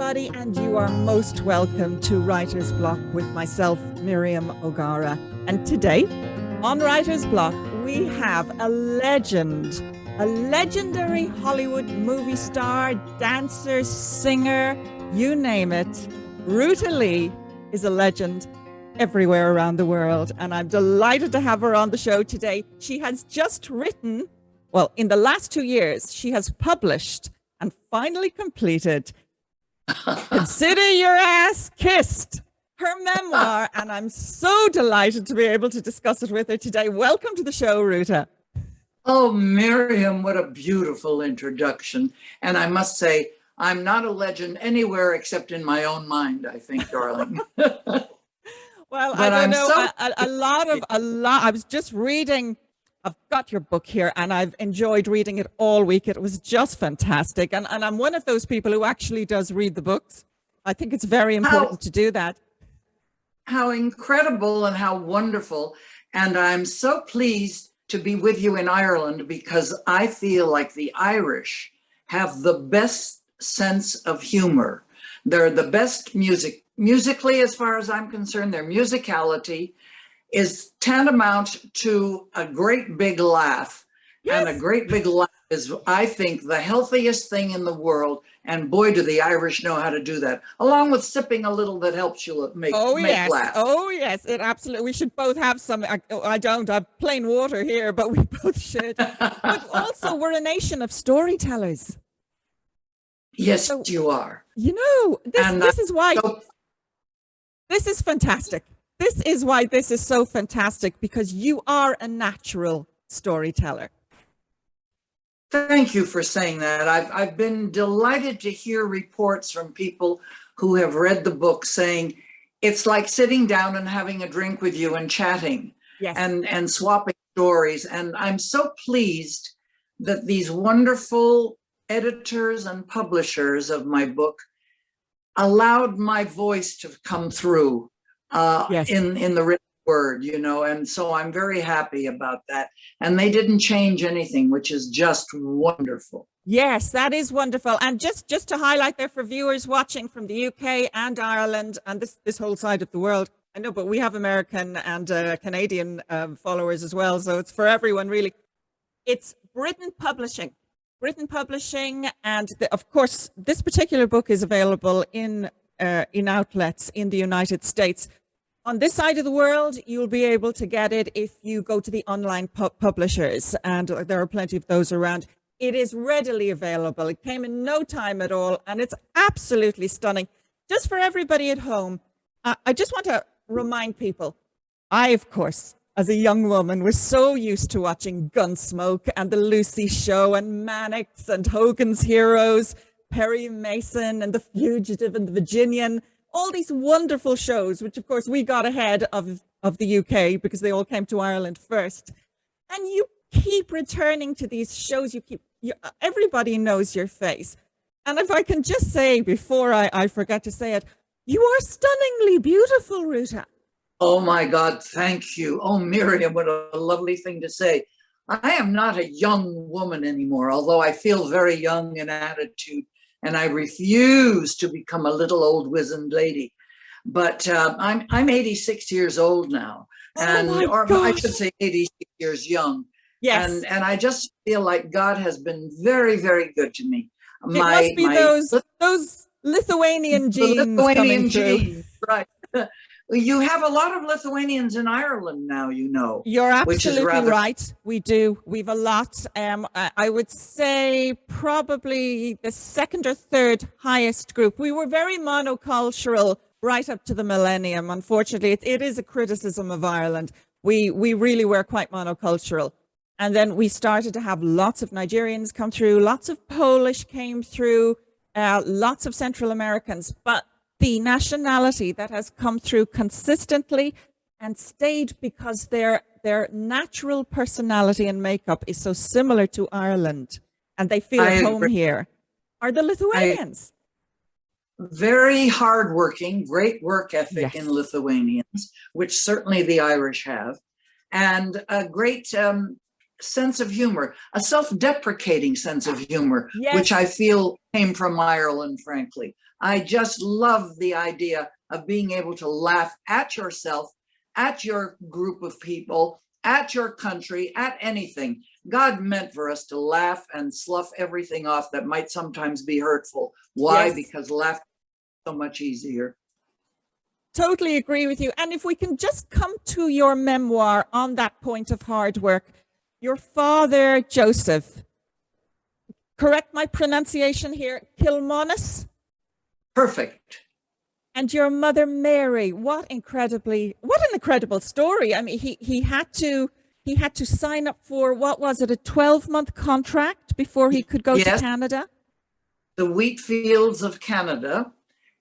everybody, and you are most welcome to Writer's Block with myself, Miriam O'Gara. And today, on Writer's Block, we have a legend, a legendary Hollywood movie star, dancer, singer, you name it. Ruta Lee is a legend everywhere around the world, and I'm delighted to have her on the show today. She has just written, well, in the last 2 years, she has published and finally completed Consider Your Ass Kissed, her memoir, and I'm so delighted to be able to discuss it with her today. Welcome to the show, Ruta. Oh, Miriam, what a beautiful introduction. And I must say, I'm not a legend anywhere except in my own mind, I think, darling. Well, I don't know, a lot, I was just reading, I've got your book here and I've enjoyed reading it all week. It was just fantastic. And I'm one of those people who actually does read the books. I think it's very important to do that. How incredible and how wonderful. And I'm so pleased to be with you in Ireland because I feel like the Irish have the best sense of humor. They're the best musically, as far as I'm concerned. Their musicality is tantamount to a great big laugh. Yes. And a great big laugh is, I think, the healthiest thing in the world. And boy, do the Irish know how to do that, along with sipping a little that helps you make laugh. Oh, yes, it absolutely. We should both have some. I don't have plain water here, but we both should. But also, we're a nation of storytellers. Yes, so, you are. You know, this is why this is fantastic. This is why this is so fantastic, because you are a natural storyteller. Thank you for saying that. I've been delighted to hear reports from people who have read the book saying it's like sitting down and having a drink with you and chatting. Yes. and swapping stories. And I'm so pleased that these wonderful editors and publishers of my book allowed my voice to come through in the written word, you know, and so I'm very happy about that. And they didn't change anything, which is just wonderful. Yes, that is wonderful. And just to highlight there for viewers watching from the UK and Ireland and this whole side of the world, I know, but we have American and Canadian followers as well, so it's for everyone really. It's Briton Publishing. Briton Publishing, and of course, this particular book is available in outlets in the United States. On this side of the world, you'll be able to get it if you go to the online publishers, and there are plenty of those around. It is readily available. It came in no time at all, and it's absolutely stunning. Just for everybody at home, I just want to remind people, I, of course, as a young woman, was so used to watching Gunsmoke and The Lucy Show and Mannix and Hogan's Heroes, Perry Mason and The Fugitive and The Virginian, all these wonderful shows, which of course we got ahead of the UK because they all came to Ireland first. And you keep returning to these shows. Everybody knows your face. And if I can just say, before I forget to say it, you are stunningly beautiful, Ruta. Oh my God, thank you. Oh, Miriam, what a lovely thing to say. I am not a young woman anymore, although I feel very young in attitude. And I refuse to become a little old wizened lady. But I'm 86 years old now, or I should say 86 years young. Yes. And I just feel like God has been very, very good to me. It must be those Lithuanian genes. Lithuanian genes, right. You have a lot of Lithuanians in Ireland now, you know. You're absolutely right. We do. We've a lot. I would say probably the second or third highest group. We were very monocultural right up to the millennium. Unfortunately, it is a criticism of Ireland. We really were quite monocultural. And then we started to have lots of Nigerians come through, lots of Polish came through, lots of Central Americans. But the nationality that has come through consistently and stayed because their natural personality and makeup is so similar to Ireland and they feel at home here are the Lithuanians. Very hardworking, great work ethic in Lithuanians, which certainly the Irish have, and a great sense of humor, a self-deprecating sense of humor, which I feel came from Ireland, frankly. I just love the idea of being able to laugh at yourself, at your group of people, at your country, at anything. God meant for us to laugh and slough everything off that might sometimes be hurtful. Why? Yes. Because laughter is so much easier. Totally agree with you. And if we can just come to your memoir on that point of hard work, your father, Joseph, correct my pronunciation here, Kilmonis? Perfect. And your mother, Mary, what an incredible story. I mean, he had to sign up for, what was it, a 12-month contract before he could go to Canada? The wheat fields of Canada.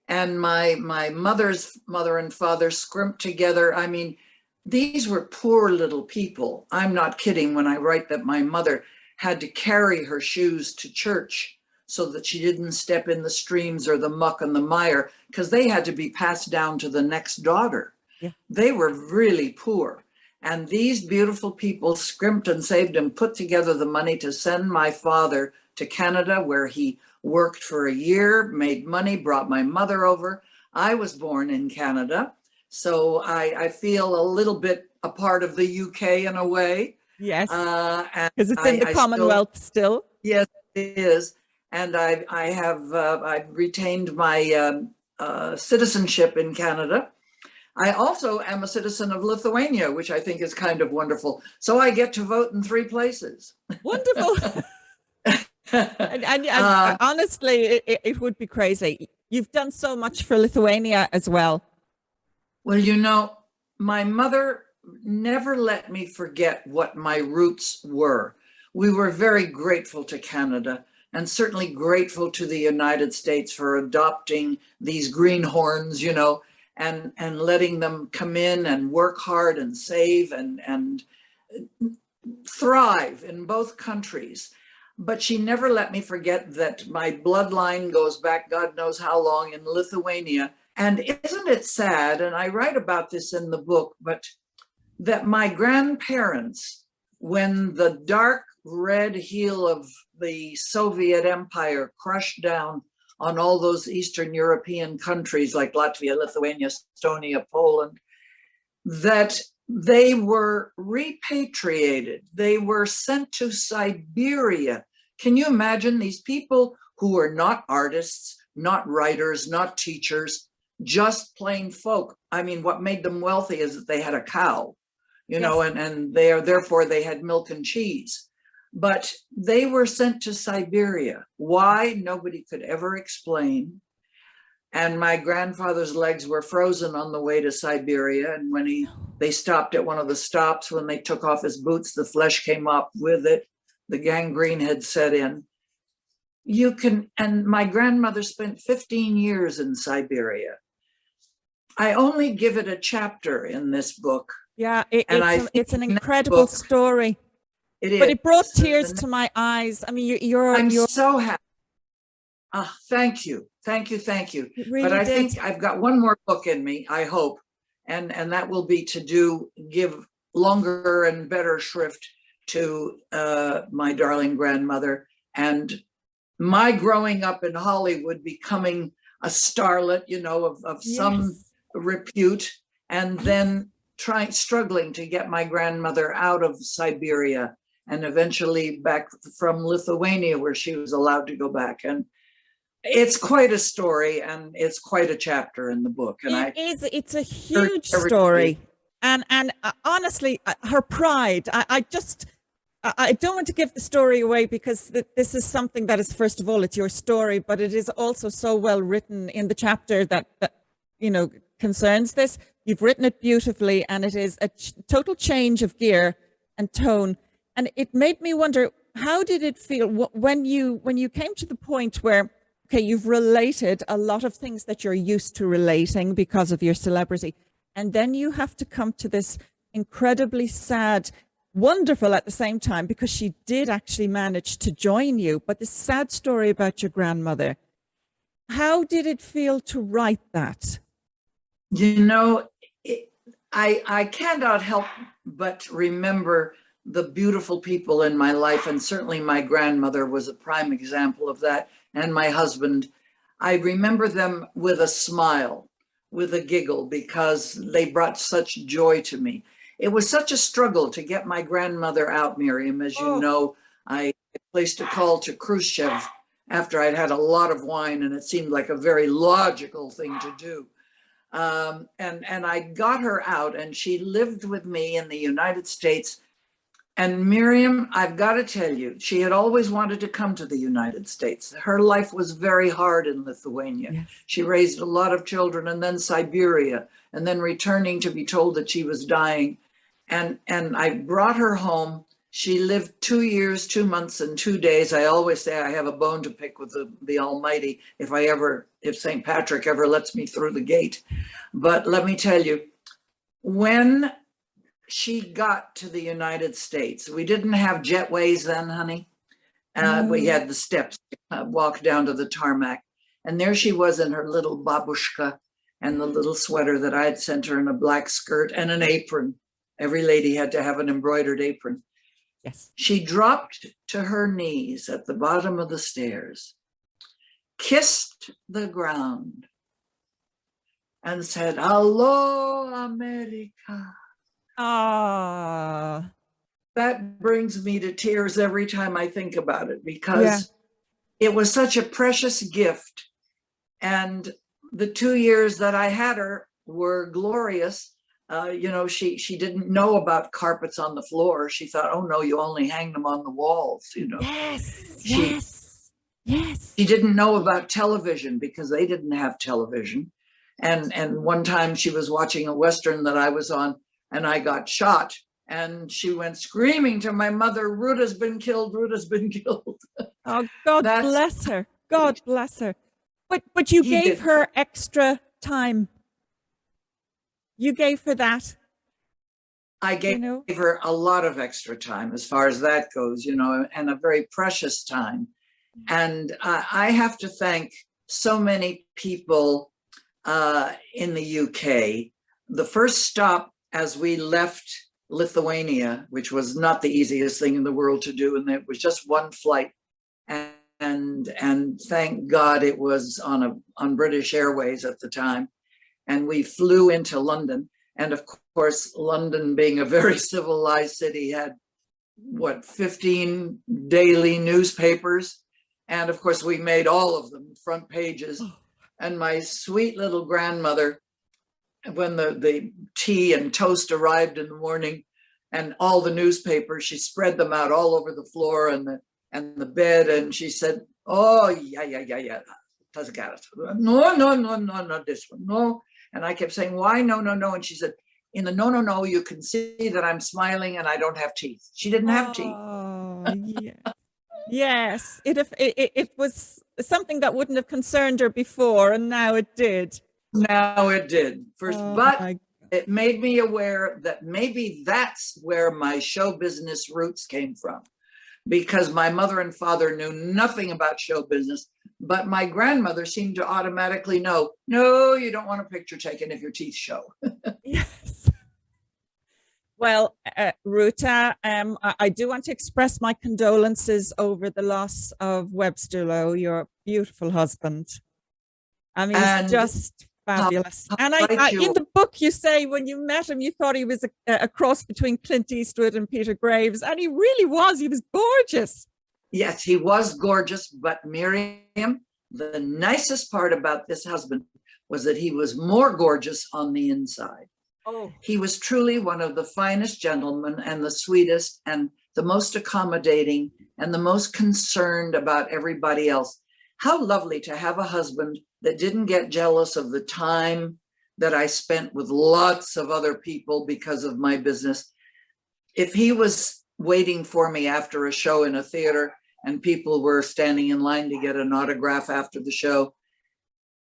And my mother's mother and father scrimped together. I mean, these were poor little people. I'm not kidding when I write that my mother had to carry her shoes to church so that she didn't step in the streams or the muck and the mire, because they had to be passed down to the next daughter. Yeah. They were really poor. And these beautiful people scrimped and saved and put together the money to send my father to Canada, where he worked for a year, made money, brought my mother over. I was born in Canada, so I feel a little bit a part of the UK in a way. Yes, because it's in the Commonwealth still. Yes, it is. And I've retained my citizenship in Canada. I also am a citizen of Lithuania, which I think is kind of wonderful. So I get to vote in 3 places. Wonderful. and honestly, it would be crazy. You've done so much for Lithuania as well. Well, you know, my mother never let me forget what my roots were. We were very grateful to Canada, and certainly grateful to the United States for adopting these greenhorns, you know, and letting them come in and work hard and save and thrive in both countries. But she never let me forget that my bloodline goes back God knows how long in Lithuania. And isn't it sad, and I write about this in the book, but that my grandparents, when the dark red heel of the Soviet Empire crushed down on all those Eastern European countries like Latvia, Lithuania, Estonia, Poland, that they were repatriated. They were sent to Siberia. Can you imagine these people who were not artists, not writers, not teachers, just plain folk? I mean, what made them wealthy is that they had a cow, you know, and therefore they had milk and cheese. But they were sent to Siberia. Why? Nobody could ever explain. And my grandfather's legs were frozen on the way to Siberia. And when they stopped at one of the stops, when they took off his boots, the flesh came up with it. The gangrene had set in. And my grandmother spent 15 years in Siberia. I only give it a chapter in this book. Yeah, it's an incredible story. It is. But it brought tears to my eyes. I mean, I'm so happy. Thank you. Thank you. Thank you. Really but I think I've got one more book in me, I hope. And that will be to give longer and better shrift to my darling grandmother and my growing up in Hollywood, becoming a starlet, you know, of some repute, and then struggling to get my grandmother out of Siberia and eventually back from Lithuania, where she was allowed to go back. And it's quite a story, and it's quite a chapter in the book. And it's a huge story. And honestly, her pride, I don't want to give the story away, because this is something that is, first of all, it's your story, but it is also so well written in the chapter that you know, concerns this. You've written it beautifully, and it is a total change of gear and tone. And it made me wonder, how did it feel when you came to the point where, okay, you've related a lot of things that you're used to relating because of your celebrity, and then you have to come to this incredibly sad, wonderful at the same time, because she did actually manage to join you, but this sad story about your grandmother. How did it feel to write that? You know, I cannot help but remember the beautiful people in my life, and certainly my grandmother was a prime example of that. and my husband, I remember them with a smile, with a giggle, because they brought such joy to me. It was such a struggle to get my grandmother out, Miriam. As you know, I placed a call to Khrushchev after I'd had a lot of wine, and it seemed like a very logical thing to do. And I got her out, and she lived with me in the United States. And Miriam, I've got to tell you, she had always wanted to come to the United States. Her life was very hard in Lithuania. Yes. She raised a lot of children, and then Siberia, and then returning to be told that she was dying. And I brought her home. She lived 2 years, 2 months, and 2 days. I always say I have a bone to pick with the Almighty if St. Patrick ever lets me through the gate. But let me tell you, when she got to the United States, we didn't have jetways then, honey. We had the steps to walk down to the tarmac. And there she was in her little babushka and the little sweater that I had sent her, in a black skirt and an apron. Every lady had to have an embroidered apron. Yes. She dropped to her knees at the bottom of the stairs, kissed the ground, and said, "Hello, America." Ah, that brings me to tears every time I think about it, because it was such a precious gift. And the 2 years that I had her were glorious. You know, she didn't know about carpets on the floor. She thought, oh no, you only hang them on the walls, you know. Yes. She didn't know about television, because they didn't have television. And one time she was watching a Western that I was on, and I got shot, and she went screaming to my mother, "Ruta's been killed, Ruta's been killed." Oh, God bless her. God bless her. But you gave her extra time. You gave her that. I gave her a lot of extra time, as far as that goes, you know, and a very precious time. And I have to thank so many people in the UK. The first stop as we left Lithuania, which was not the easiest thing in the world to do, and it was just one flight. And thank God it was on British Airways at the time. And we flew into London. And of course, London, being a very civilized city, had, 15 daily newspapers. And of course, we made all of them front pages. And my sweet little grandmother, when the tea and toast arrived in the morning, and all the newspapers, she spread them out all over the floor and the bed. And she said, "Oh, yeah. Doesn't got it. No, not this one. No." And I kept saying, "Why? No. And she said, "In the no, you can see that I'm smiling and I don't have teeth." She didn't have teeth. Oh, yeah. Yes. It was something that wouldn't have concerned her before, and now it did. Now it did. But it made me aware that maybe that's where my show business roots came from, because my mother and father knew nothing about show business. But my grandmother seemed to automatically know, no, you don't want a picture taken if your teeth show. Yes. Well, Ruta, I do want to express my condolences over the loss of Webster Lowe, your beautiful husband. I mean, he's just fabulous. And in the book, you say when you met him, you thought he was a cross between Clint Eastwood and Peter Graves. And he really was. He was gorgeous. Yes, he was gorgeous. But Miriam, the nicest part about this husband was that he was more gorgeous on the inside. Oh. He was truly one of the finest gentlemen, and the sweetest, and the most accommodating, and the most concerned about everybody else. How lovely to have a husband that didn't get jealous of the time that I spent with lots of other people because of my business. If he was waiting for me after a show in a theater and people were standing in line to get an autograph after the show,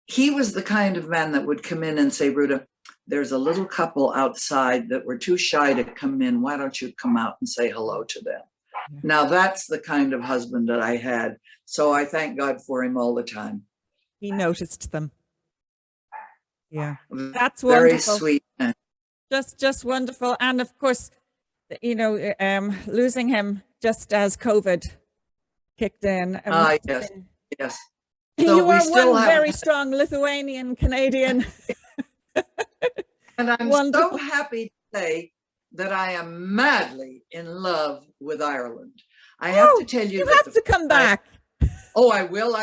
he was the kind of man that would come in and say, "Ruta, there's a little couple outside that were too shy to come in. Why don't you come out and say hello to them?" Yeah. Now that's the kind of husband that I had. So I thank God for him all the time. He noticed them. Yeah, that's very wonderful. Sweet. Just wonderful. And of course, you know, losing him just as COVID kicked in. Yes. Yes. You we are still one have, very strong Lithuanian Canadian. and I'm Wonderful. so happy to say that I am madly in love with Ireland. I have to tell you You that have to come back. I will.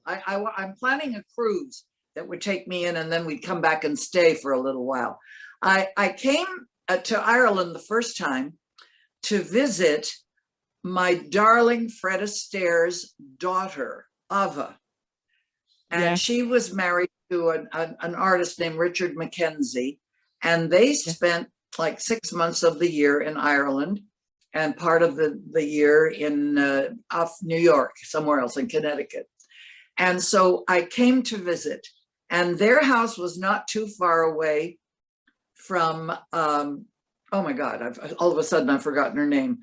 I'm planning a cruise that would take me in, and then we'd come back and stay for a little while. I came to Ireland the first time to visit my darling Fred Astaire's daughter, Ava. And she was married to an artist named Richard Mackenzie. And they spent like 6 months of the year in Ireland and part of the year in off New York, somewhere else in Connecticut. And so I came to visit, and their house was not too far away from, oh my God, all of a sudden I've forgotten her name.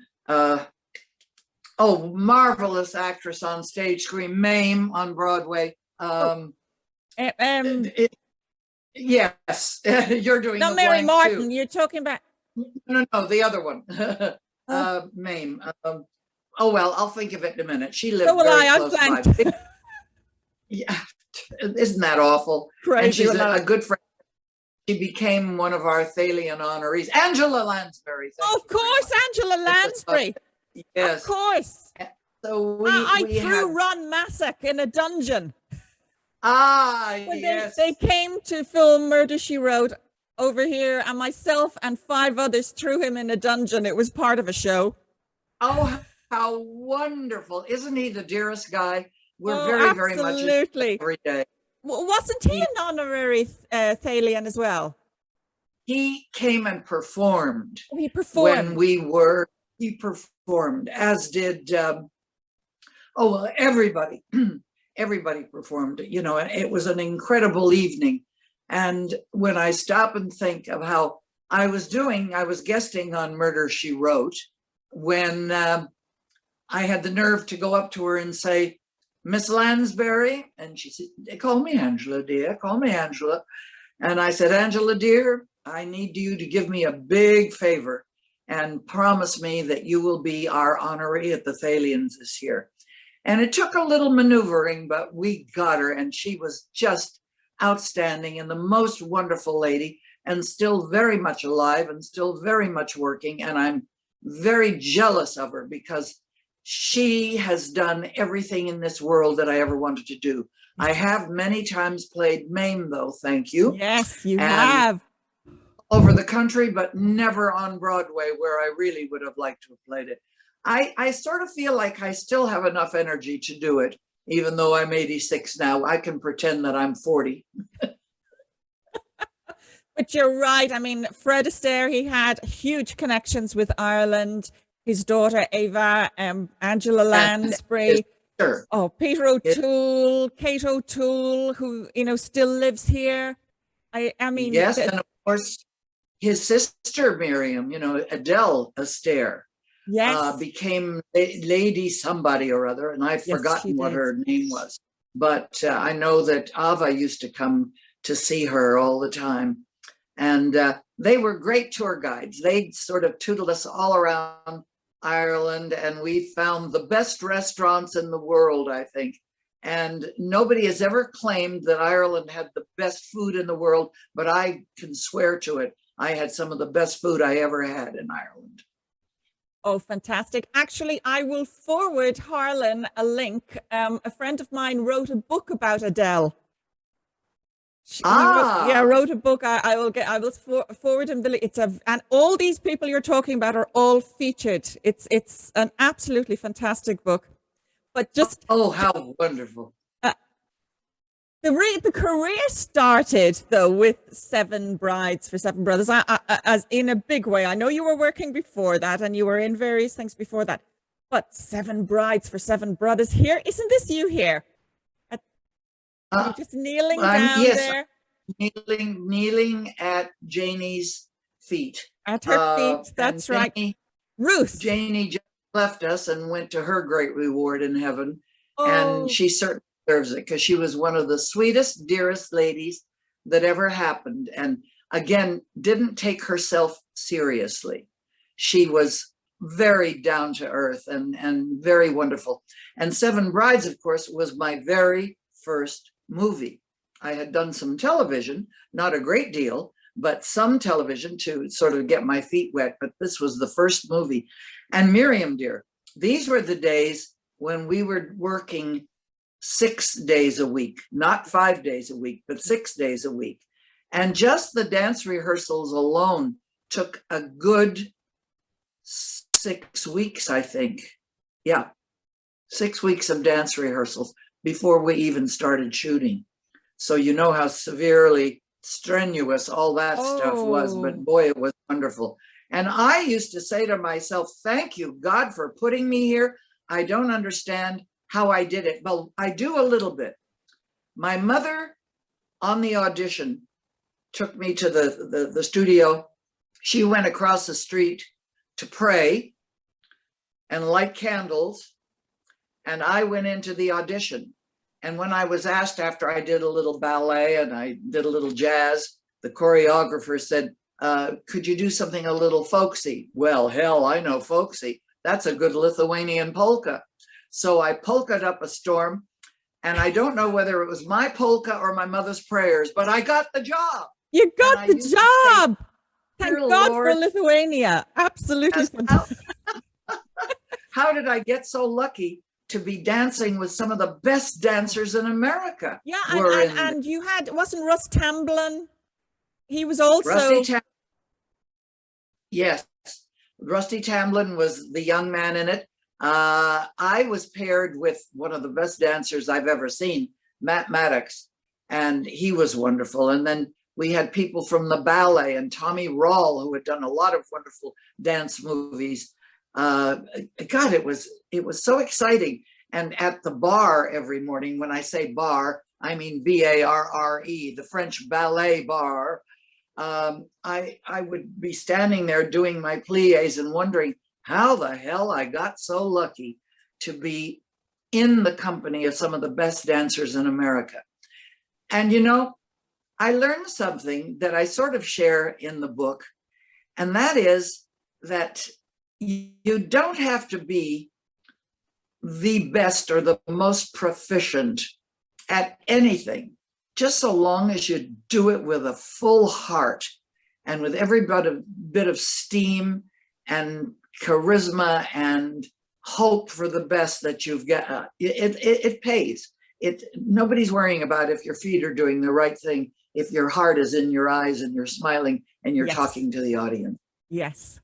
Marvelous actress on stage, screen, Mame on Broadway. Yes, you're doing not the Mary blank Martin. too. You're talking about No, the other one. Mame. Oh well, I'll think of it in a minute. She lived very close by. Yeah, isn't that awful? Crazy. And she's a good friend. She became one of our Thalian honorees. Angela Lansbury. Of course, Angela Lansbury. Yes, of course. So I threw Ron Massac in a dungeon. When yes. They came to film Murder, She Wrote over here, and myself and 5 others threw him in a dungeon. It was part of a show. Oh, how wonderful. Isn't he the dearest guy? We're very much every day. Wasn't he an honorary Thalian as well? He came and performed. He performed. When he performed, as did, everybody. Everybody performed, you know, and it was an incredible evening. And when I stop and think of how I was guesting on Murder, She Wrote, when I had the nerve to go up to her and say, Miss Lansbury, and she said, call me Angela, dear, call me Angela. And I said, Angela, dear, I need you to give me a big favor and promise me that you will be our honoree at the Thalians this year. And it took a little maneuvering, but we got her, and she was just outstanding and the most wonderful lady, and still very much alive and still very much working. And I'm very jealous of her because she has done everything in this world that I ever wanted to do. I have many times played Mame, though, thank you. Yes, you have. Over the country, but never on Broadway, where I really would have liked to have played it. I sort of feel like I still have enough energy to do it, even though I'm 86 now. I can pretend that I'm 40. But you're right. I mean, Fred Astaire, he had huge connections with Ireland. His daughter, Ava, Angela Lansbury. Sure. Oh, Peter O'Toole, Kate O'Toole, who, you know, still lives here. I mean. Yes, and of course, his sister, Miriam, you know, Adele Astaire. Yes. Became Lady somebody or other, and I've forgotten what her name was. But I know that Ava used to come to see her all the time. And they were great tour guides. They sort of tootled us all around Ireland, and we found the best restaurants in the world, I think. And nobody has ever claimed that Ireland had the best food in the world, but I can swear to it. I had some of the best food I ever had in Ireland. Oh, fantastic. Actually, I will forward Harlan a link. A friend of mine wrote a book about Adele. Wrote a book. I will forward him the link. And all these people you're talking about are all featured. It's an absolutely fantastic book. But just how wonderful. The career started, though, with 7 Brides for 7 Brothers, as in a big way. I know you were working before that, and you were in various things before that. But 7 Brides for 7 Brothers here, isn't this you here? You're just kneeling down there? Kneeling at Janie's feet. At her feet, that's right. Ruth. Janie just left us and went to her great reward in heaven. Oh. And she certainly deserves it, because she was one of the sweetest, dearest ladies that ever happened. And again, didn't take herself seriously. She was very down to earth and very wonderful. And Seven Brides, of course, was my very first movie. I had done some television, not a great deal, but some television to sort of get my feet wet. But this was the first movie. And Miriam, dear, these were the days when we were working 6 days a week, not 5 days a week, but 6 days a week. And just the dance rehearsals alone took a good 6 weeks, I think. Yeah, 6 weeks of dance rehearsals before we even started shooting. So you know how severely strenuous all that stuff was, but boy, it was wonderful. And I used to say to myself, thank you, God, for putting me here. I don't understand how I did it. Well, I do a little bit. My mother on the audition took me to the studio. She went across the street to pray and light candles. And I went into the audition. And when I was asked after I did a little ballet and I did a little jazz, the choreographer said, could you do something a little folksy? Well, hell, I know folksy. That's a good Lithuanian polka. So I polka'd up a storm, and I don't know whether it was my polka or my mother's prayers, but I got the job. You got the job. Thank God Lord, for Lithuania. Absolutely. How did I get so lucky to be dancing with some of the best dancers in America? Yeah, and you had, wasn't Russ Tamblyn? He was also... Yes, Rusty Tamblyn was the young man in it. I was paired with one of the best dancers I've ever seen, Mannix, and he was wonderful. And then we had people from the ballet and Tommy Rawl, who had done a lot of wonderful dance movies. God, it was so exciting. And at the bar every morning, when I say bar, I mean B-A-R-R-E, the French ballet bar. I would be standing there doing my plies and wondering how the hell I got so lucky to be in the company of some of the best dancers in America. And, you know, I learned something that I sort of share in the book, and that is that you don't have to be the best or the most proficient at anything, just so long as you do it with a full heart and with every bit of steam and charisma and hope for the best that you've got. It pays. Nobody's worrying about if your feet are doing the right thing, if your heart is in your eyes and you're smiling and you're talking to the audience. Yes,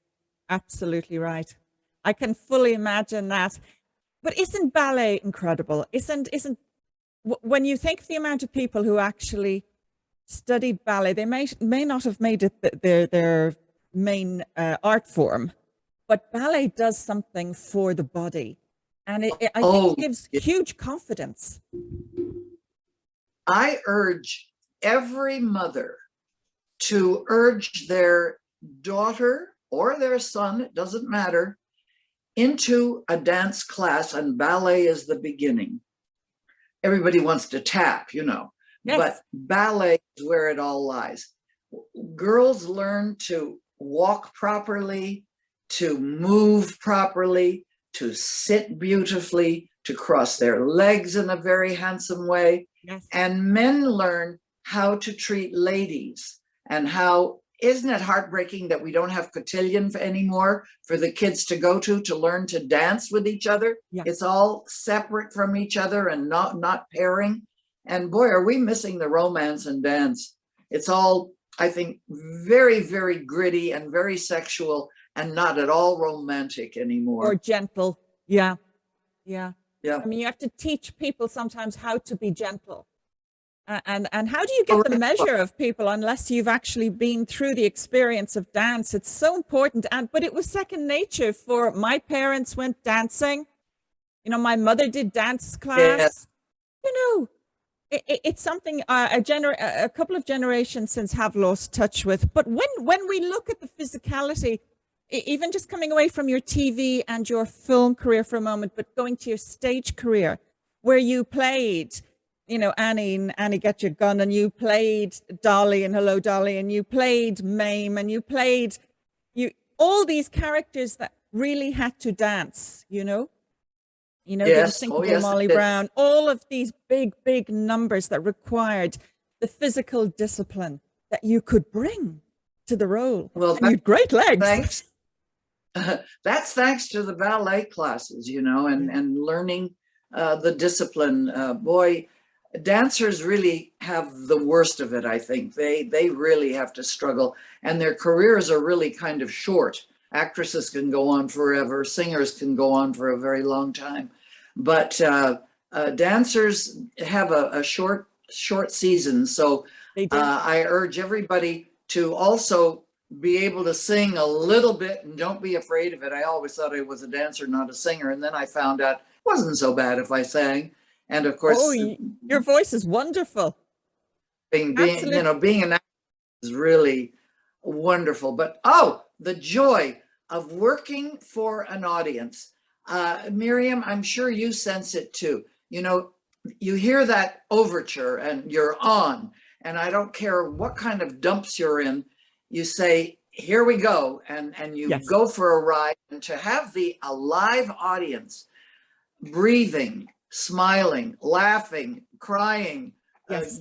absolutely right. I can fully imagine that. But isn't ballet incredible? Isn't when you think of the amount of people who actually studied ballet, they may not have made it their main art form, but ballet does something for the body, and I think it gives huge confidence. I urge every mother to urge their daughter or their son, it doesn't matter, into a dance class, and ballet is the beginning. Everybody wants to tap, you know, but ballet is where it all lies. Girls learn to walk properly, to move properly, to sit beautifully, to cross their legs in a very handsome way. And men learn how to treat ladies, and how, isn't it heartbreaking that we don't have cotillion anymore for the kids to go to learn to dance with each other? It's all separate from each other and not pairing. And boy, are we missing the romance in dance. It's all, I think, very, very gritty and very sexual and not at all romantic anymore. Or gentle. Yeah. I mean, you have to teach people sometimes how to be gentle. And how do you get the measure of people unless you've actually been through the experience of dance? It's so important. But it was second nature for my parents went dancing. You know, my mother did dance class. You know, it's something a couple of generations since have lost touch with. But when we look at the physicality, even just coming away from your TV and your film career for a moment, but going to your stage career where you played, you know, Annie, Get Your Gun, and you played Dolly and Hello, Dolly, and you played Mame, and you played all these characters that really had to dance, the Yes. Unsinkable Yes, Molly it did. Brown, all of these big numbers that required the physical discipline that you could bring to the role. Well, And you had great legs. thanks. That's thanks to the ballet classes, and learning the discipline. Boy, dancers really have the worst of it, I think. They really have to struggle, and their careers are really kind of short. Actresses can go on forever, singers can go on for a very long time, but dancers have a short season. So I urge everybody to also be able to sing a little bit, and don't be afraid of it. I always thought I was a dancer, not a singer, and then I found out it wasn't so bad if I sang. And of course, your voice is wonderful. being an actor is really wonderful. But the joy of working for an audience. Miriam, I'm sure you sense it too. You hear that overture and you're on, and I don't care what kind of dumps you're in, you say, here we go, and you go for a ride. And to have a live audience breathing, smiling, laughing, crying,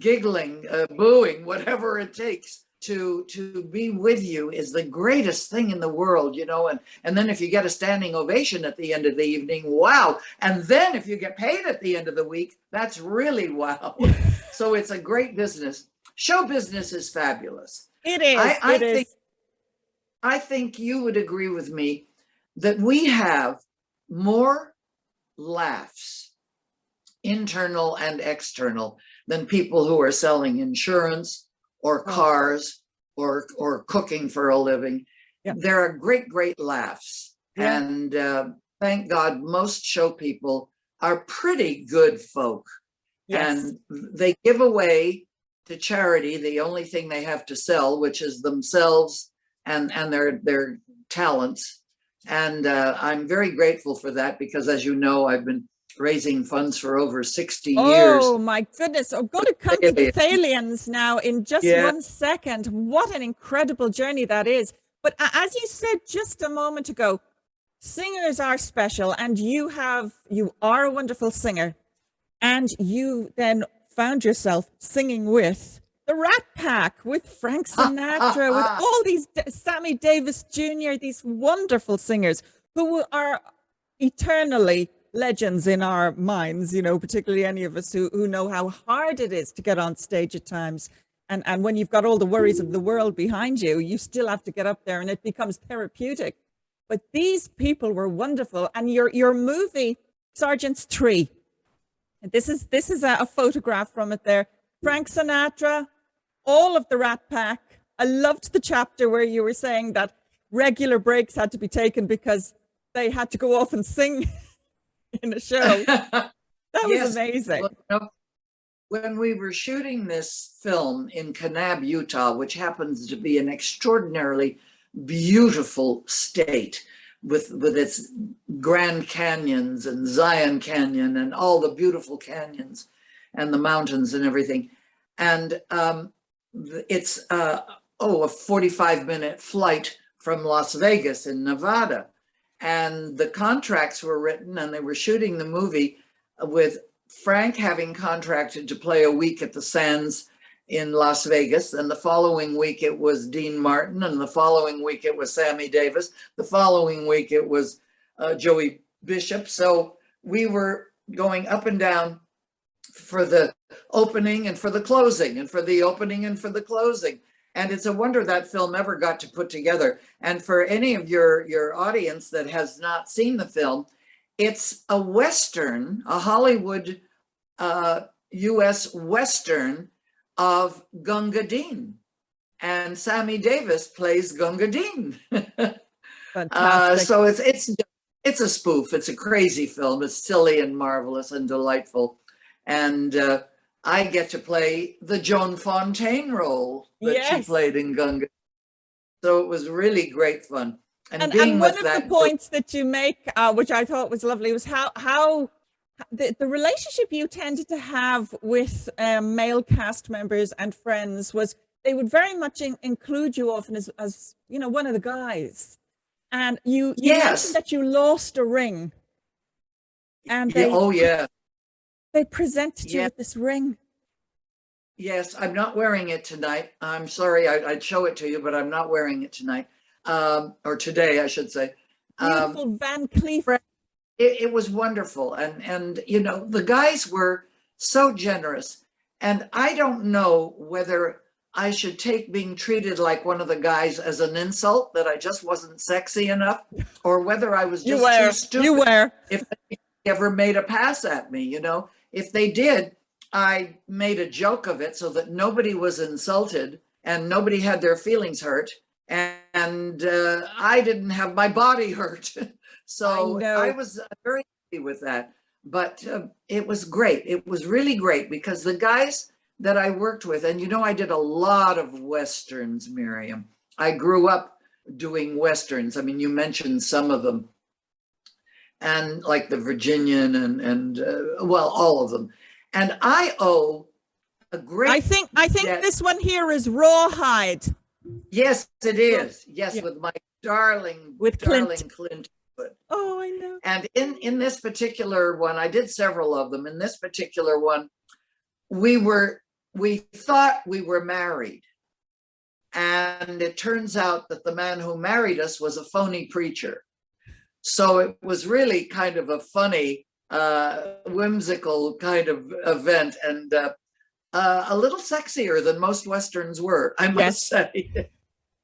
giggling, booing, whatever it takes to be with you is the greatest thing in the world, and then if you get a standing ovation at the end of the evening, wow. And then if you get paid at the end of the week, that's really wow. So it's a great business. Show business is fabulous. It is. I think you would agree with me that we have more laughs, internal and external, than people who are selling insurance or cars or cooking for a living. There are great laughs. And thank God most show people are pretty good folk. And they give away to charity the only thing they have to sell, which is themselves and their talents. And I'm very grateful for that, because as you know, I've been raising funds for over 60 years. Oh my goodness. I'm going to come to the Thalians now in just 1 second. What an incredible journey that is. But as you said just a moment ago, singers are special, and you are a wonderful singer, and you then found yourself singing with the Rat Pack, with Frank Sinatra, with all these Sammy Davis Jr., these wonderful singers who are eternally legends in our minds, particularly any of us who know how hard it is to get on stage at times. And when you've got all the worries of the world behind you, you still have to get up there, and it becomes therapeutic. But these people were wonderful. And your movie, Sergeant's 3, this is a photograph from it there. Frank Sinatra, all of the Rat Pack. I loved the chapter where you were saying that regular breaks had to be taken because they had to go off and sing in a show. That was amazing. Well, when we were shooting this film in Kanab, Utah, which happens to be an extraordinarily beautiful state with its Grand Canyons and Zion Canyon and all the beautiful canyons and the mountains and everything. And it's a 45-minute flight from Las Vegas in Nevada. And the contracts were written, and they were shooting the movie with Frank having contracted to play a week at the Sands in Las Vegas. And the following week it was Dean Martin. And the following week it was Sammy Davis. The following week it was Joey Bishop. So we were going up and down for the opening and for the closing, and for the opening and for the closing. And it's a wonder that film ever got to put together. And for any of your audience that has not seen the film, it's a Western, a Hollywood US Western of Gunga Din. And Sammy Davis plays Gunga Din. So it's a spoof. It's a crazy film. It's silly and marvelous and delightful. And I get to play the Joan Fontaine role that she played in Gunga. So it was really great fun. And one of the points that you make, which I thought was lovely, was how the relationship you tended to have with male cast members and friends was they would very much include you often as one of the guys. And you Yes. mentioned that you lost a ring. And Yeah, oh, yeah. they presented you Yeah. with this ring. Yes, I'm not wearing it tonight. I'm sorry, I'd show it to you, but I'm not wearing it tonight. Or today, I should say. Beautiful Van Cleef. It was wonderful. And, you know, the guys were so generous. And I don't know whether I should take being treated like one of the guys as an insult, that I just wasn't sexy enough, or whether I was just too stupid. You were. If they ever made a pass at me, you know, if they did, I made a joke of it so that nobody was insulted and nobody had their feelings hurt. And I didn't have my body hurt. So I was very happy with that. But it was great. It was really great because the guys that I worked with, and you know, I did a lot of Westerns, Miriam. I grew up doing Westerns. I mean, you mentioned some of them. And like the Virginian and well, all of them. And I owe a great I think this one here is Rawhide. Yes, it is. Yes, with my darling Clint. Oh, I know. And in this particular one, I did several of them. In this particular one, we thought we were married. And it turns out that the man who married us was a phony preacher. So it was really kind of a funny, whimsical kind of event, and a little sexier than most Westerns were, I must say.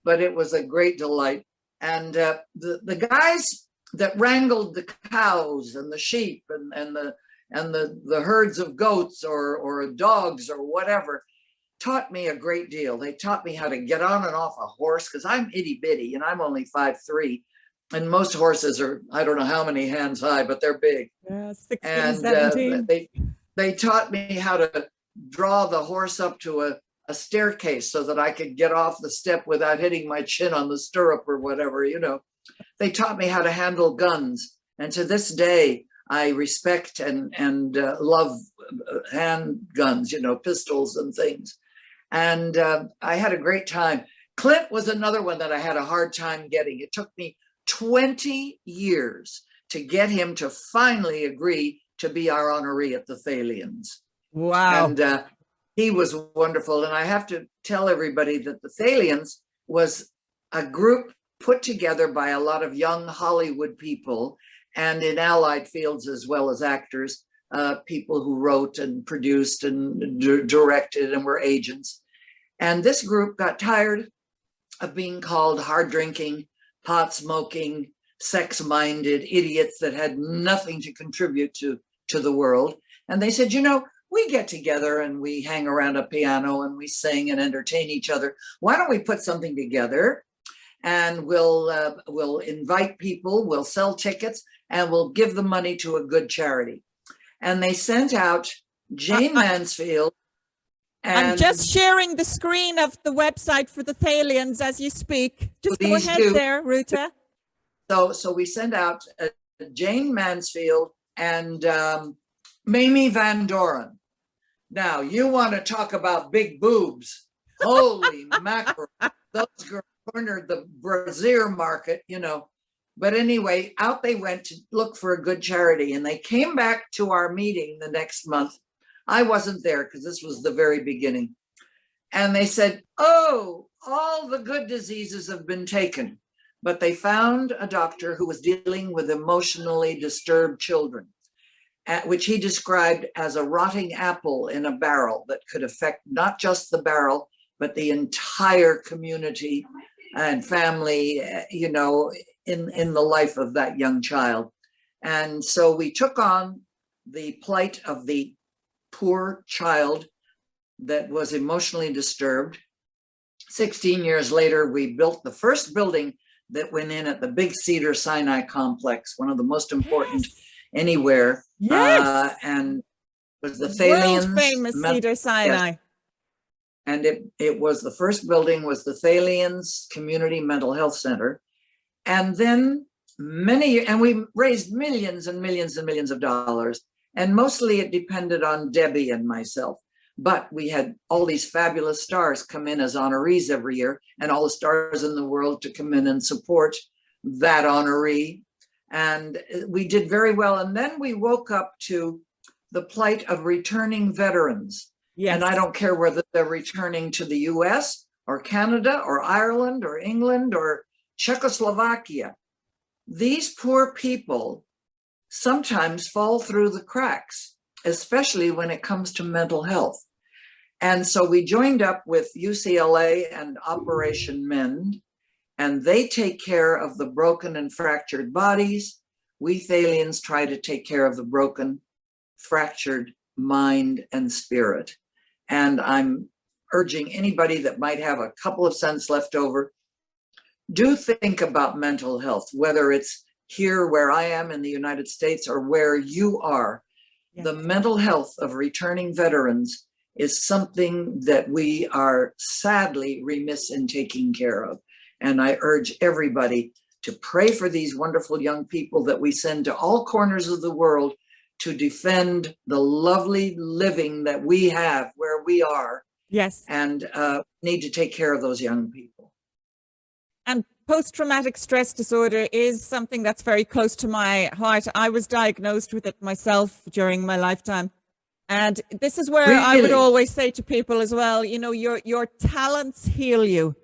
But it was a great delight. And the guys that wrangled the cows and the sheep and the herds of goats or dogs or whatever taught me a great deal. They taught me how to get on and off a horse, because I'm itty bitty and I'm only 5'3". And most horses are, I don't know how many hands high, but they're big. Yeah, 16, and 17. They taught me how to draw the horse up to a staircase so that I could get off the step without hitting my chin on the stirrup or whatever, you know. They taught me how to handle guns. And to this day, I respect and love handguns, you know, pistols and things. And I had a great time. Clint was another one that I had a hard time getting. It took me 20 years to get him to finally agree to be our honoree at the Thalians. Wow. And he was wonderful. And I have to tell everybody that the Thalians was a group put together by a lot of young Hollywood people, and in allied fields as well as actors, people who wrote and produced and directed and were agents. And this group got tired of being called hard drinking, pot smoking, sex-minded idiots that had nothing to contribute to the world. And they said, you know, we get together and we hang around a piano and we sing and entertain each other. Why don't we put something together, and we'll invite people, we'll sell tickets, and we'll give the money to a good charity. And they sent out Jane Mansfield. I'm just sharing the screen of the website for the Thalians as you speak. Just go ahead there, Ruta. So we sent out Jane Mansfield and Mamie Van Doren. Now, you want to talk about big boobs. Holy mackerel. Those girls cornered the brassiere market, you know. But anyway, out they went to look for a good charity. And they came back to our meeting the next month. I wasn't there because this was the very beginning. And they said, oh, all the good diseases have been taken. But they found a doctor who was dealing with emotionally disturbed children, which he described as a rotting apple in a barrel that could affect not just the barrel, but the entire community and family, you know, in the life of that young child. And so we took on the plight of the poor child that was emotionally disturbed. 16 years later, we built the first building that went in at the Big Cedar Sinai complex, one of the most important anywhere. Yes. And it was the Thalians. World famous Cedar Sinai. Yes. And it was the first building was the Thalians Community Mental Health Center. And then and we raised millions and millions and millions of dollars. And mostly it depended on Debbie and myself. But we had all these fabulous stars come in as honorees every year, and all the stars in the world to come in and support that honoree. And we did very well. And then we woke up to the plight of returning veterans. Yes. And I don't care whether they're returning to the US or Canada or Ireland or England or Czechoslovakia. These poor people sometimes fall through the cracks, especially when it comes to mental health. And so we joined up with UCLA and Operation Mend, and they take care of the broken and fractured bodies. We Thalians try to take care of the broken, fractured mind and spirit. And I'm urging anybody that might have a couple of cents left over, do think about mental health, whether it's here where I am in the United States or where you are. Yes. The mental health of returning veterans is something that we are sadly remiss in taking care of. And I urge everybody to pray for these wonderful young people that we send to all corners of the world to defend the lovely living that we have where we are. Yes. And need to take care of those young people. And post-traumatic stress disorder is something that's very close to my heart. I was diagnosed with it myself during my lifetime. And this is where I would Really? always say to people as well, you know, your talents heal you.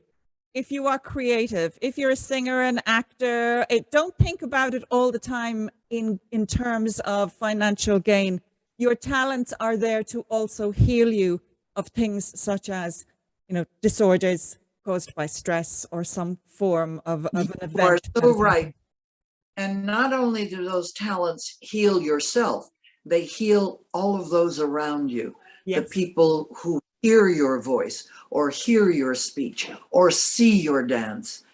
If you are creative, if you're a singer, an actor, don't think about it all the time in terms of financial gain. Your talents are there to also heal you of things such as, you know, disorders caused by stress or some form of an event. You are so right. And not only do those talents heal yourself, they heal all of those around you. Yes. The people who hear your voice or hear your speech or see your dance.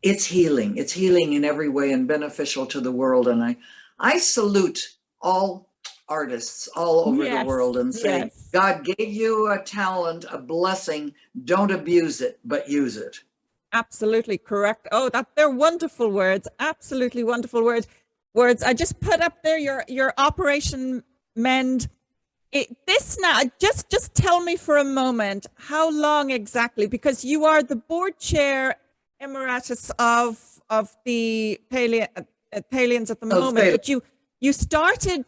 It's healing. It's healing in every way and beneficial to the world. And I salute all artists all over the world and say, God gave you a talent, a blessing. Don't abuse it, but use it. Absolutely correct. Oh, they're wonderful words. Absolutely wonderful words. I just put up there your Operation Mend. This now, just tell me for a moment, how long exactly? Because you are the Board Chair Emeritus of the Thalians at the moment, but you started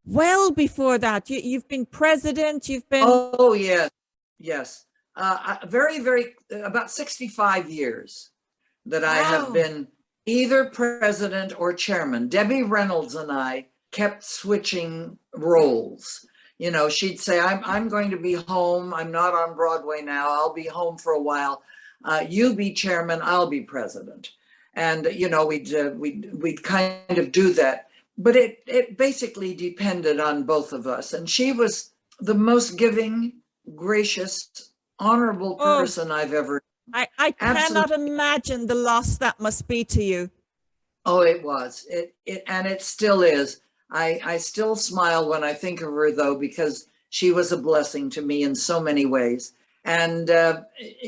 well before that. You've been president. You've been. Oh yes. Very about 65 years that I have been either president or chairman. Debbie Reynolds and I kept switching roles. You know, she'd say, I'm going to be home. I'm not on Broadway now. I'll be home for a while. You be chairman, I'll be president. And, you know, we'd kind of do that. But it basically depended on both of us. And she was the most giving, gracious, honorable person I've ever. I cannot imagine the loss that must be to you. Oh, it was. And it still is. I still smile when I think of her, though, because she was a blessing to me in so many ways. And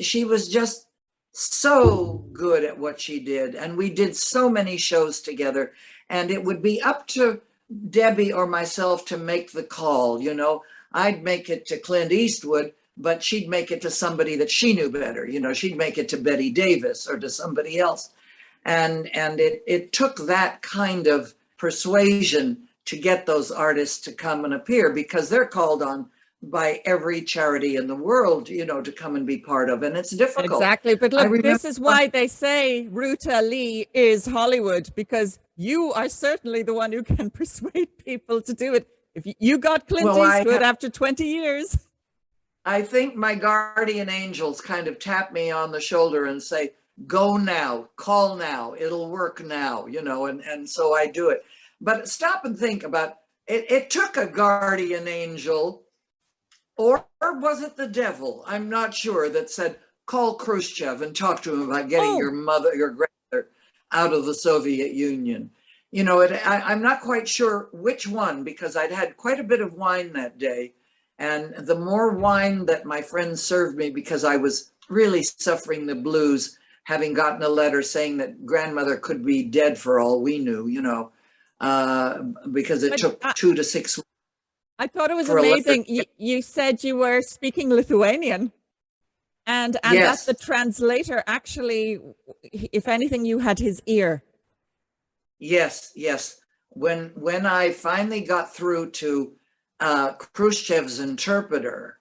she was just so good at what she did. And we did so many shows together. And it would be up to Debbie or myself to make the call. You know, I'd make it to Clint Eastwood, but she'd make it to somebody that she knew better. You know, she'd make it to Betty Davis or to somebody else. And it took that kind of persuasion to get those artists to come and appear, because they're called on by every charity in the world, you know, to come and be part of. And it's difficult. Exactly. But look, this is why they say Ruta Lee is Hollywood, because you are certainly the one who can persuade people to do it. If you got Clint Eastwood after 20 years. I think my guardian angels kind of tap me on the shoulder and say, go now, call now, it'll work now, you know, and so I do it. But stop and think about it. It took a guardian angel, or was it the devil? I'm not sure, that said, call Khrushchev and talk to him about getting your grandmother out of the Soviet Union. You know, I'm not quite sure which one, because I'd had quite a bit of wine that day. And the more wine that my friends served me, because I was really suffering the blues, having gotten a letter saying that grandmother could be dead for all we knew, you know, because it took 2 to 6 weeks. I thought it was amazing. You said you were speaking Lithuanian. And Yes. that the translator actually, if anything, you had his ear. Yes, yes. When I finally got through to Khrushchev's interpreter,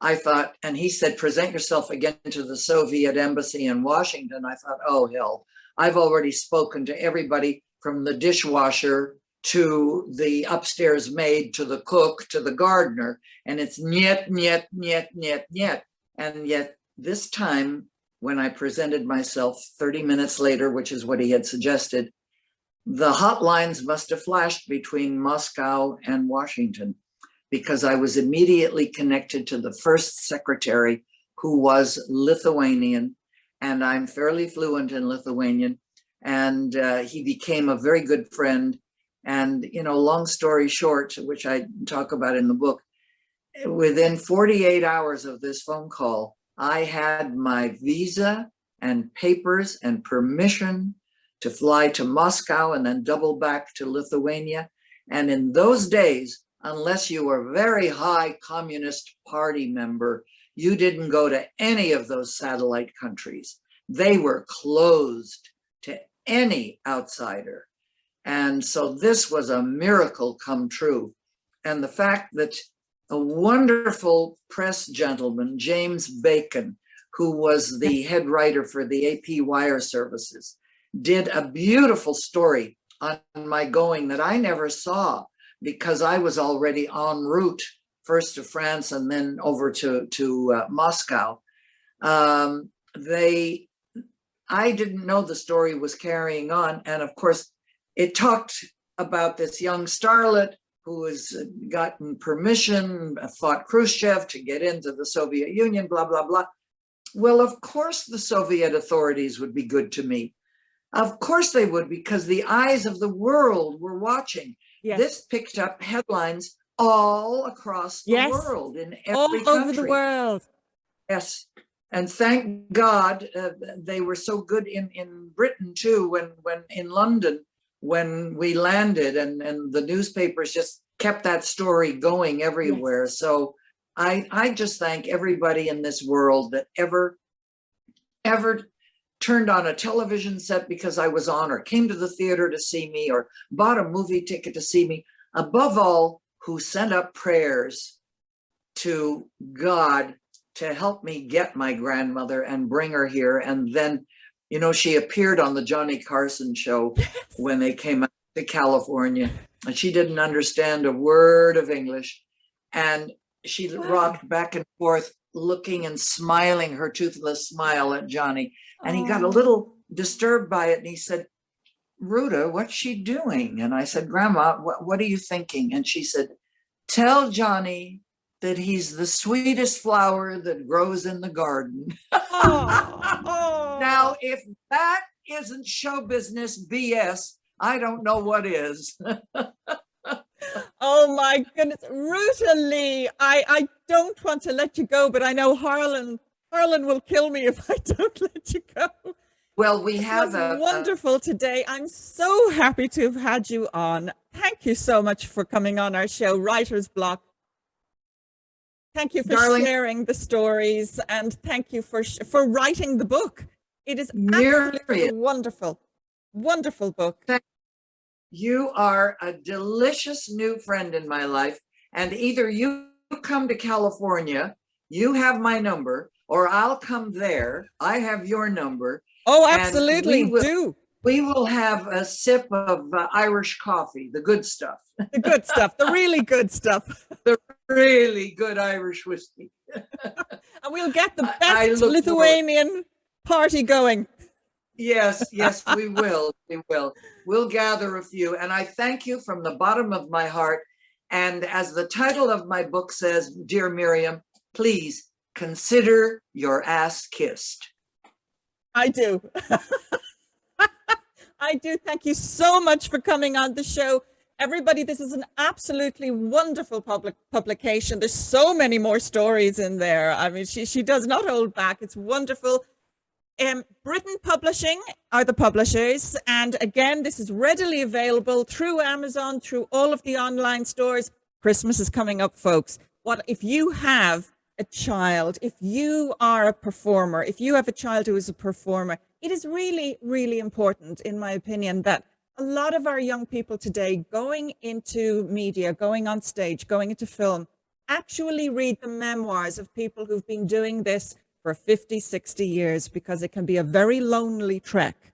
I thought, and he said, present yourself again to the Soviet embassy in Washington. I thought, oh, hell, I've already spoken to everybody from the dishwasher to the upstairs maid to the cook to the gardener. And it's niet, niet, niet, niet, niet. And yet this time, when I presented myself 30 minutes later, which is what he had suggested, the hotlines must have flashed between Moscow and Washington, because I was immediately connected to the first secretary, who was Lithuanian, and I'm fairly fluent in Lithuanian. And he became a very good friend. And, you know, long story short, which I talk about in the book, within 48 hours of this phone call, I had my visa and papers and permission to fly to Moscow and then double back to Lithuania. And in those days, unless you were a very high Communist Party member, you didn't go to any of those satellite countries. They were closed to any outsider. And so this was a miracle come true. And the fact that a wonderful press gentleman, James Bacon, who was the head writer for the AP Wire Services, did a beautiful story on my going that I never saw, because I was already en route, first to France and then over to Moscow. I didn't know the story was carrying on. And of course, it talked about this young starlet who has gotten permission, fought Khrushchev to get into the Soviet Union, blah, blah, blah. Well, of course, the Soviet authorities would be good to me. Of course they would, because the eyes of the world were watching. Yes. This picked up headlines all across the world, in every country. All over the world. Yes. And thank God they were so good in Britain too, when in London, when we landed, and the newspapers just kept that story going everywhere. Yes. So I just thank everybody in this world that ever turned on a television set because I was on, or came to the theater to see me, or bought a movie ticket to see me. Above all, who sent up prayers to God to help me get my grandmother and bring her here. And then, you know, she appeared on the Johnny Carson show when they came out to California, and she didn't understand a word of English. And she rocked back and forth, looking and smiling her toothless smile at Johnny. And he got a little disturbed by it. And he said, Ruta, what's she doing? And I said, Grandma, what are you thinking? And she said, tell Johnny that he's the sweetest flower that grows in the garden. Now, if that isn't show business BS, I don't know what is. Oh my goodness, Ruta Lee, I don't want to let you go, but I know Harlan will kill me if I don't let you go. Well, we have wonderful today. I'm so happy to have had you on. Thank you so much for coming on our show, Writer's Block. Thank you for sharing the stories, and thank you for writing the book. It is absolutely wonderful, wonderful book. You are a delicious new friend in my life, and either you come to California, you have my number, or I'll come there. I have your number. Oh, absolutely. We will have a sip of Irish coffee, the good stuff. The good stuff, the really good stuff. The really good Irish whiskey. And we'll get the best Lithuanian party going. Yes, we will. We will. We'll gather a few. And I thank you from the bottom of my heart. And as the title of my book says, dear Miriam, please consider your ass kissed. I do. I do. Thank you so much for coming on the show. Everybody, this is an absolutely wonderful publication. There's so many more stories in there. I mean, she does not hold back. It's wonderful. Briton Publishing are the publishers. And again, this is readily available through Amazon, through all of the online stores. Christmas is coming up, folks. What if you have a child, if you are a performer, if you have a child who is a performer, it is really, really important, in my opinion, that a lot of our young people today going into media, going on stage, going into film, actually read the memoirs of people who've been doing this for 50, 60 years, because it can be a very lonely trek.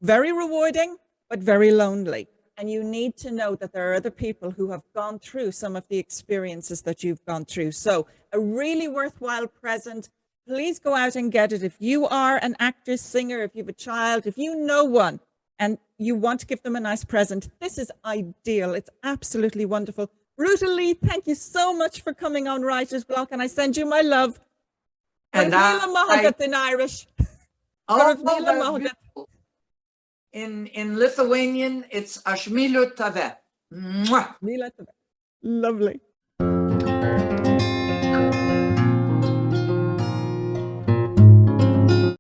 Very rewarding, but very lonely. And you need to know that there are other people who have gone through some of the experiences that you've gone through. So a really worthwhile present. Please go out and get it. If you are an actor, singer, if you have a child, if you know one and you want to give them a nice present, this is ideal. It's absolutely wonderful. Ruta Lee, thank you so much for coming on Writer's Block, and I send you my love. And in Irish. Oh, in Lithuanian, it's Ashmilu Tave. Lovely.